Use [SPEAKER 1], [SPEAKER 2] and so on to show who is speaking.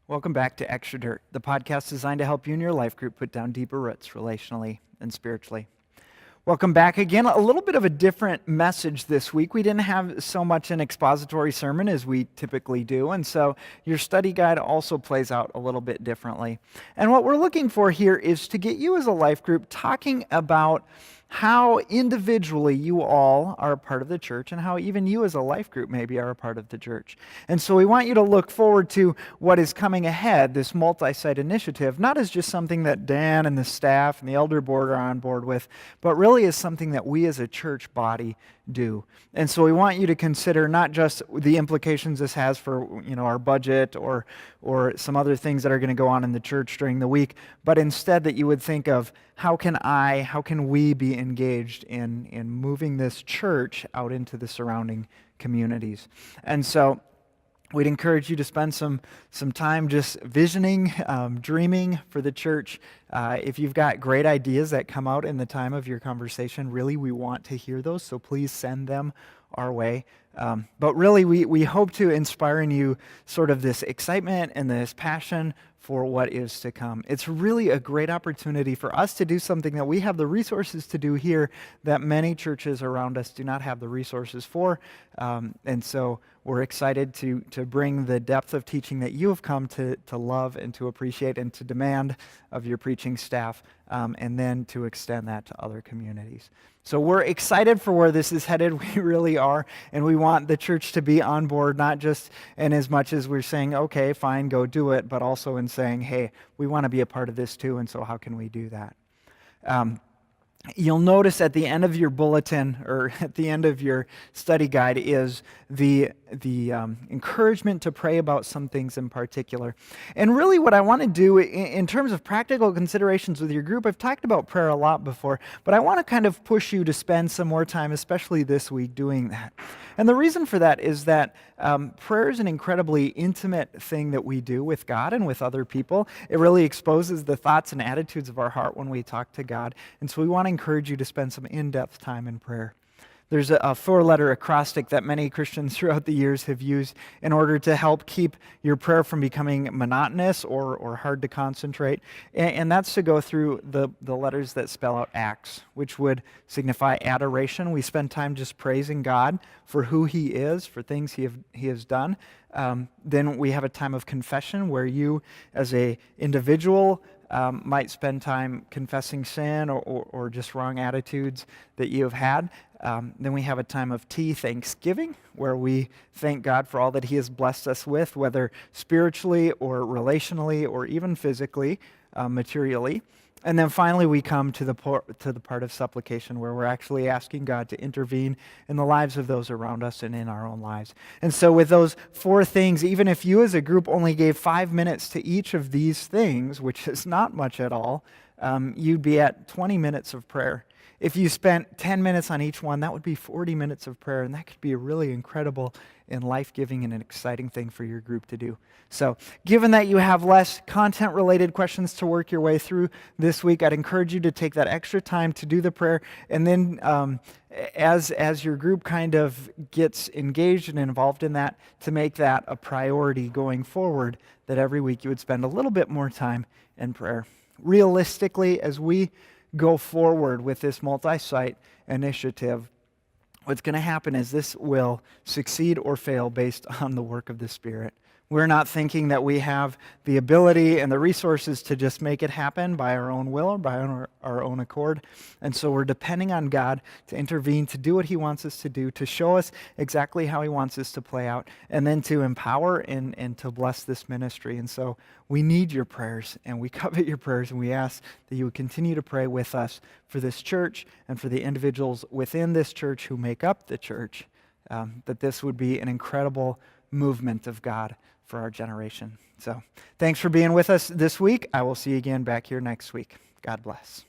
[SPEAKER 1] Welcome back to Extra Dirt, the podcast designed to help you and your life group put down deeper roots relationally and spiritually. Welcome back again. A little bit of a different message this week. We didn't have so much an expository sermon as we typically do, and so your study guide also plays out a little bit differently. And what we're looking for here is to get you as a life group talking about how individually you all are a part of the church and how even you as a life group maybe are a part of the church. And so we want you to look forward to what is coming ahead, this multi-site initiative, not as just something that Dan and the staff and the elder board are on board with, but really as something that we as a church body do. And so we want you to consider not just the implications this has for, our budget or some other things that are going to go on in the church during the week, but instead that you would think of how can we be engaged in moving this church out into the surrounding communities. And so we'd encourage you to spend some time just visioning, dreaming for the church. If you've got great ideas that come out in the time of your conversation, really we want to hear those, so please send them our way. But really we hope to inspire in you sort of this excitement and this passion for what is to come. It's really a great opportunity for us to do something that we have the resources to do here that many churches around us do not have the resources for. And so we're excited to bring the depth of teaching that you have come to love and to appreciate and to demand of your preaching staff, and then to extend that to other communities. So we're excited for where this is headed. We really are. And we want the church to be on board, not just in as much as we're saying, okay, fine, go do it, but also in saying, hey, we want to be a part of this too, and so how can we do that? You'll notice at the end of your bulletin or at the end of your study guide is the encouragement to pray about some things in particular. And really what I want to do in terms of practical considerations with your group, I've talked about prayer a lot before, but I want to kind of push you to spend some more time, especially this week, doing that. And the reason for that is that prayer is an incredibly intimate thing that we do with God and with other people. It really exposes the thoughts and attitudes of our heart when we talk to God. And so we want to encourage you to spend some in-depth time in prayer. There's a four-letter acrostic that many Christians throughout the years have used in order to help keep your prayer from becoming monotonous or hard to concentrate. And that's to go through the letters that spell out ACTS, which would signify adoration. We spend time just praising God for who He is, for things He has done. Then we have a time of confession where you, as an individual, might spend time confessing sin or just wrong attitudes that you have had. Then we have a time of thanksgiving, where we thank God for all that He has blessed us with, whether spiritually or relationally or even physically, materially. And then finally we come to the part of supplication, where we're actually asking God to intervene in the lives of those around us and in our own lives. And so with those four things, even if you as a group only gave 5 minutes to each of these things, which is not much at all, you'd be at 20 minutes of prayer. If you spent 10 minutes on each one, that would be 40 minutes of prayer, and that could be a really incredible and life-giving and an exciting thing for your group to do. So, given that you have less content-related questions to work your way through this week, I'd encourage you to take that extra time to do the prayer, and then as your group kind of gets engaged and involved in that, to make that a priority going forward, that every week you would spend a little bit more time in prayer. Realistically, as we go forward with this multi-site initiative, what's going to happen is this will succeed or fail based on the work of the Spirit. We're not thinking that we have the ability and the resources to just make it happen by our own will or by our own accord. And so we're depending on God to intervene, to do what He wants us to do, to show us exactly how He wants us to play out, and then to empower and to bless this ministry. And so we need your prayers, and we covet your prayers, and we ask that you would continue to pray with us for this church and for the individuals within this church who make up the church, that this would be an incredible movement of God for our generation. So thanks for being with us this week. I will see you again back here next week. God bless.